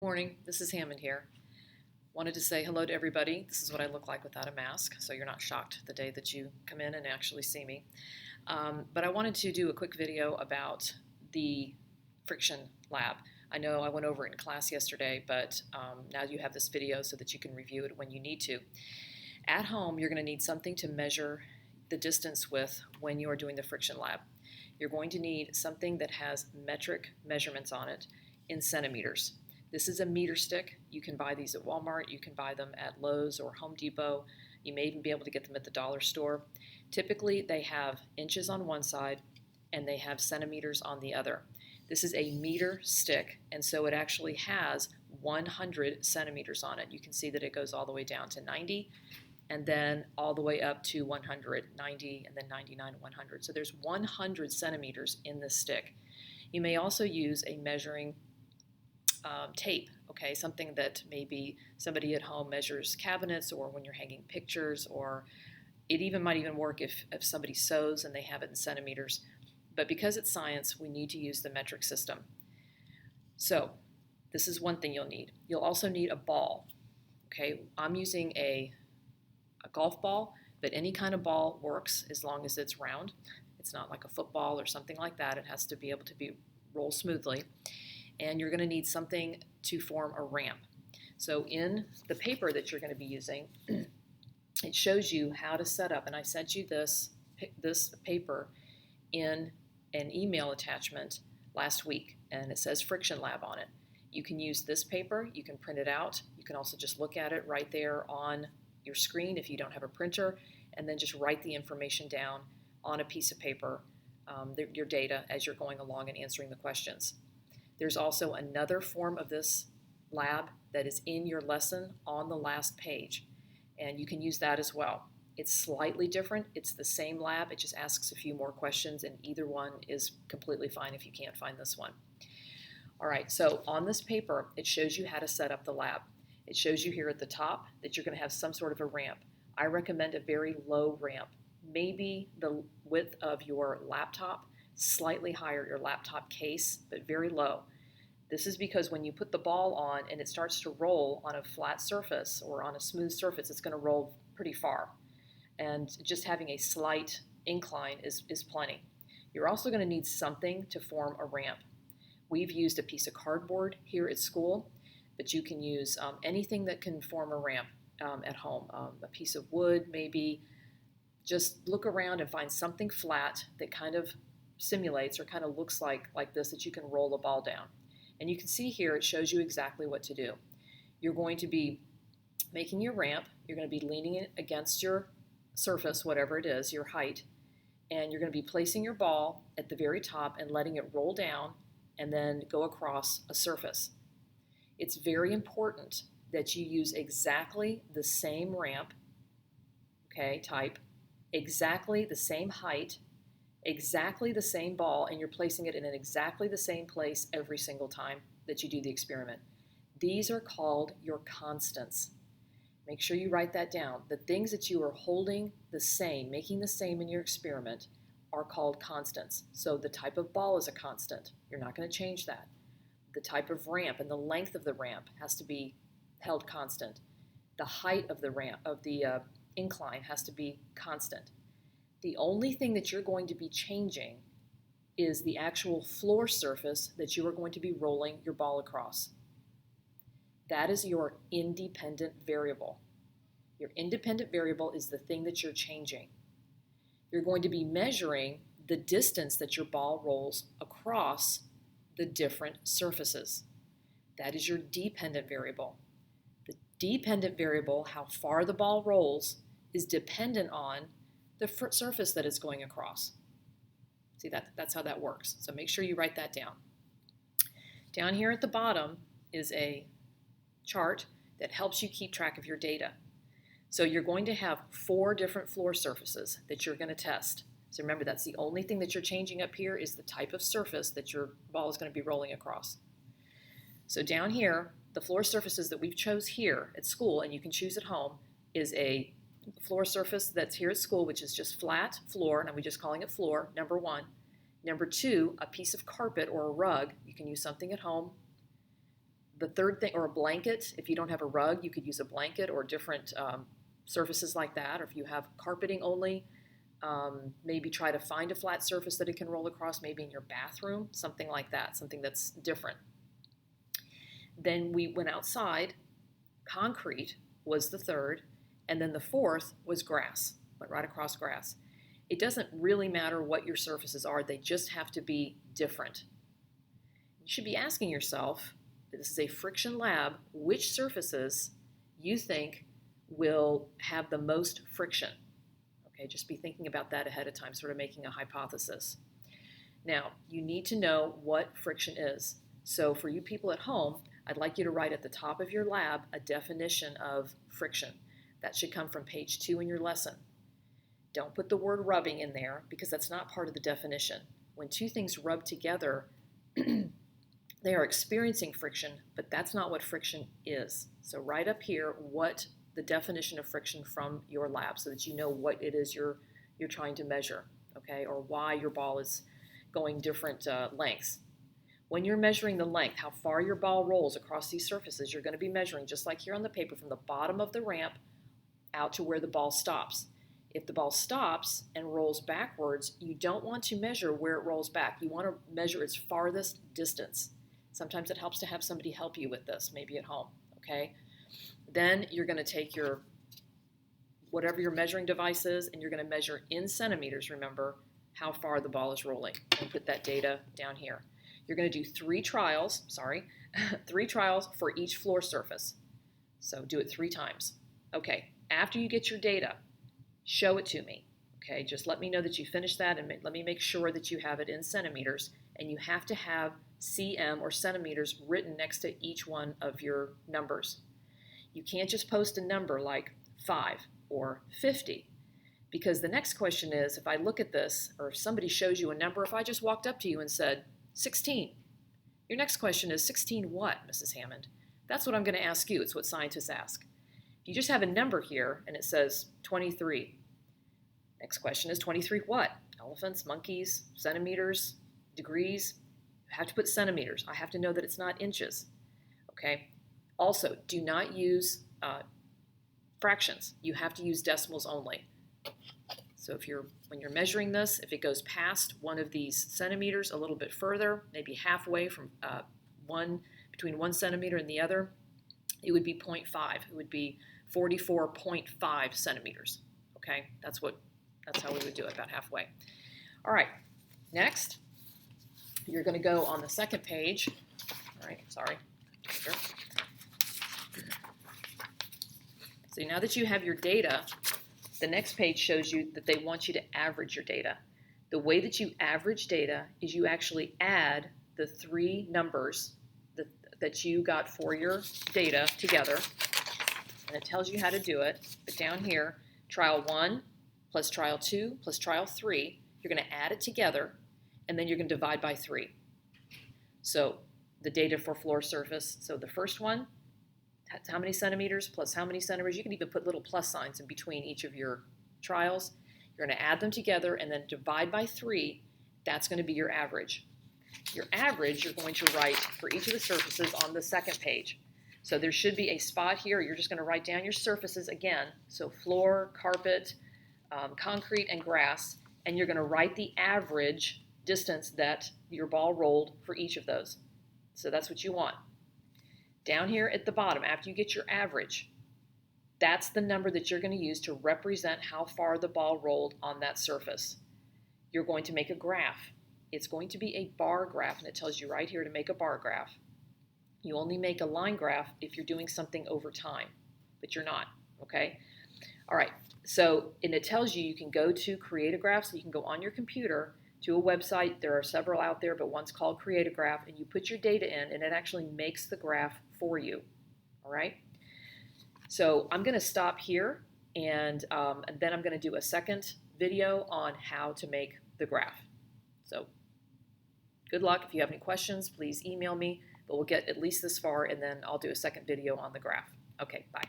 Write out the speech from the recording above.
Morning, this is Hammond here. Wanted to say hello to everybody. This is what I look like without a mask, so you're not shocked the day that you come in and actually see me. But I wanted to do a quick video about the friction lab. I know I went over it in class yesterday, but now you have this video so that you can review it when you need to. At home, you're going to need something to measure the distance with when you are doing the friction lab. You're going to need something that has metric measurements on it in centimeters. This is a meter stick. You can buy these at Walmart. You can buy them at Lowe's or Home Depot. You may even be able to get them at the dollar store. Typically, they have inches on one side and they have centimeters on the other. This is a meter stick, and so it actually has 100 centimeters on it. You can see that it goes all the way down to 90 and then all the way up to 100, 90, and then 99 and 100. So there's 100 centimeters in this stick. You may also use a measuring tape, okay, something that maybe somebody at home measures cabinets or when you're hanging pictures, or it even might even work if somebody sews and they have it in centimeters. But because it's science, we need to use the metric system. So this is one thing you'll need. You'll also need a ball, okay? I'm using a golf ball, but any kind of ball works as long as it's round. It's not like a football or something like that. It has to be able to roll smoothly. And you're going to need something to form a ramp. So in the paper that you're going to be using, it shows you how to set up, and I sent you this paper in an email attachment last week, and it says Friction Lab on it. You can use this paper, you can print it out, you can also just look at it right there on your screen if you don't have a printer, and then just write the information down on a piece of paper, your data, as you're going along and answering the questions. There's also another form of this lab that is in your lesson on the last page, and you can use that as well. It's slightly different. It's the same lab. It just asks a few more questions, and either one is completely fine if you can't find this one. All right, so on this paper, it shows you how to set up the lab. It shows you here at the top that you're going to have some sort of a ramp. I recommend a very low ramp, maybe the width of your laptop, slightly higher your laptop case, but very low. This is because when you put the ball on and it starts to roll on a flat surface or on a smooth surface, it's going to roll pretty far. And just having a slight incline is plenty. You're also going to need something to form a ramp. We've used a piece of cardboard here at school, but you can use anything that can form a ramp at home. A piece of wood, maybe. Just look around and find something flat that kind of simulates or kind of looks like this, that you can roll a ball down. And you can see here it shows you exactly what to do. You're going to be making your ramp. You're going to be leaning it against your surface, whatever it is, your height, and you're going to be placing your ball at the very top and letting it roll down and then go across a surface. It's very important that you use exactly the same ramp, okay, type, exactly the same height, exactly the same ball, and you're placing it in exactly the same place every single time that you do the experiment. These are called your constants. Make sure you write that down. The things that you are holding the same, making the same in your experiment, are called constants. So the type of ball is a constant. You're not going to change that. The type of ramp and the length of the ramp has to be held constant. The height of the ramp, of the incline, has to be constant. The only thing that you're going to be changing is the actual floor surface that you are going to be rolling your ball across. That is your independent variable. Your independent variable is the thing that you're changing. You're going to be measuring the distance that your ball rolls across the different surfaces. That is your dependent variable. The dependent variable, how far the ball rolls, is dependent on the surface that it's going across. See, that's how that works. So make sure you write that down. Down here at the bottom is a chart that helps you keep track of your data. So you're going to have 4 different floor surfaces that you're going to test. So remember, that's the only thing that you're changing up here is the type of surface that your ball is going to be rolling across. So down here, the floor surfaces that we've chose here at school, and you can choose at home, is a floor surface that's here at school, which is just flat floor, and we're just calling it floor, number 1. Number 2, a piece of carpet or a rug. You can use something at home The third thing, or a blanket. If you don't have a rug, you could use a blanket or different surfaces like that. Or if you have carpeting only, maybe try to find a flat surface that it can roll across, maybe in your bathroom, something like that, something that's different. Then we went outside. Concrete was the third, and then the fourth was grass, went right across grass. It doesn't really matter what your surfaces are, they just have to be different. You should be asking yourself, this is a friction lab, which surfaces you think will have the most friction. Okay, just be thinking about that ahead of time, sort of making a hypothesis. Now, you need to know what friction is. So for you people at home, I'd like you to write at the top of your lab a definition of friction. That should come from page 2 in your lesson. Don't put the word rubbing in there because that's not part of the definition. When two things rub together, they are experiencing friction, but that's not what friction is. So write up here what the definition of friction from your lab so that you know what it is you're trying to measure, okay, or why your ball is going different lengths. When you're measuring the length, how far your ball rolls across these surfaces, you're going to be measuring, just like here on the paper, from the bottom of the ramp out to where the ball stops. If the ball stops and rolls backwards, you don't want to measure where it rolls back. You want to measure its farthest distance. Sometimes it helps to have somebody help you with this, maybe at home, okay? Then you're going to take your, whatever your measuring device is, and you're going to measure in centimeters, remember, how far the ball is rolling, and put that data down here. You're going to do 3 trials, 3 trials for each floor surface. So do it 3 times. Okay, after you get your data, show it to me. Okay, just let me know that you finished that, and let me make sure that you have it in centimeters, and you have to have cm or centimeters written next to each one of your numbers. You can't just post a number like 5 or 50, because the next question is, if I look at this, or if somebody shows you a number, if I just walked up to you and said 16, your next question is 16 what, Mrs. Hammond? That's what I'm going to ask you. It's what scientists ask. If you just have a number here and it says 23, next question is 23 what? Elephants, monkeys, centimeters, degrees? I have to put centimeters. I have to know that it's not inches. Okay. Also, do not use fractions. You have to use decimals only. So when you're measuring this, if it goes past one of these centimeters a little bit further, maybe halfway from between 1 centimeter and the other, it would be 0.5. It would be 44.5 centimeters. Okay, that's how we would do it, about halfway. All right, next, you're going to go on the second page. All right, sorry. Here. So now that you have your data, the next page shows you that they want you to average your data. The way that you average data is you actually add the 3 numbers that you got for your data together, and it tells you how to do it. But down here, trial 1 plus trial 2 plus trial 3, you're going to add it together, and then you're going to divide by 3. So the data for floor surface, so the first one, that's how many centimeters plus how many centimeters. You can even put little plus signs in between each of your trials. You're going to add them together and then divide by 3. That's going to be your average. Your average you're going to write for each of the surfaces on the second page. So there should be a spot here. You're just going to write down your surfaces again. So floor, carpet, concrete, and grass. And you're going to write the average distance that your ball rolled for each of those. So that's what you want. Down here at the bottom, after you get your average, that's the number that you're going to use to represent how far the ball rolled on that surface. You're going to make a graph. It's going to be a bar graph, and it tells you right here to make a bar graph. You only make a line graph if you're doing something over time, but you're not, okay? All right, so, and it tells you can go to Create a Graph, so you can go on your computer to a website. There are several out there, but one's called Create a Graph, and you put your data in, and it actually makes the graph for you, all right? So I'm going to stop here, and then I'm going to do a second video on how to make the graph. So good luck. If you have any questions, please email me, but we'll get at least this far, and then I'll do a second video on the graph. Okay, bye.